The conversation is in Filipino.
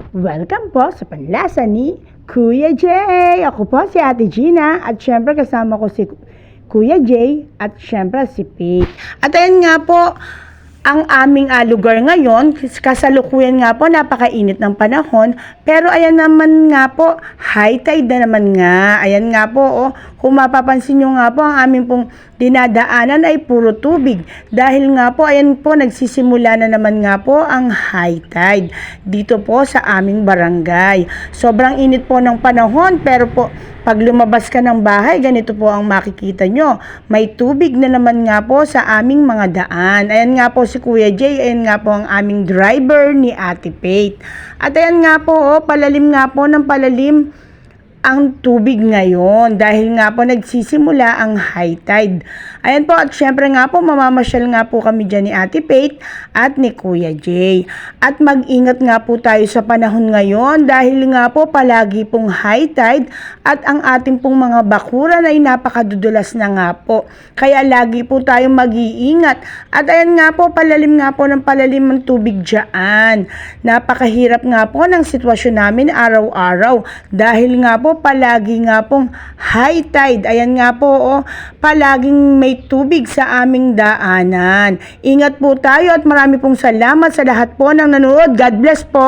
Welcome po sa Panlasa ni Kuya Jay. Ako po si Ate Gina at syempre kasama ko si Kuya Jay at syempre si Pete. At ayan nga po, ang aming lugar ngayon, kasalukuyan nga po, napakainit ng panahon. Pero ayan naman nga po, high tide na naman nga. Ayan nga po, oh, kung mapapansin nyo nga po, ang aming pong dinadaanan ay puro tubig. Dahil nga po, ayan po, nagsisimula na naman nga po ang high tide dito po sa aming barangay. Sobrang init po ng panahon, pero po, pag lumabas ka ng bahay, ganito po ang makikita nyo. May tubig na naman nga po sa aming mga daan. Ayan nga po si Kuya Jay, ayan nga po ang aming driver ni Ate Pate. At ayan nga po, oh, palalim nga po ng palalim ang tubig ngayon dahil nga po nagsisimula ang high tide. Ayan po, at syempre nga po mamamasyal nga po kami dyan ni Ate Pate at ni Kuya Jay. At mag-ingat nga po tayo sa panahon ngayon dahil nga po palagi pong high tide at ang ating pong mga bakuran ay napakadudulas na nga po. Kaya lagi po tayong mag-iingat. At ayan nga po, palalim nga po ng palalim ang tubig dyan. Napakahirap nga po ng sitwasyon namin araw-araw dahil nga po palagi nga pong high tide. Ayan nga po, oh, palaging may tubig sa aming daanan. Ingat po tayo at marami pong salamat sa lahat po ng nanonood. God bless po.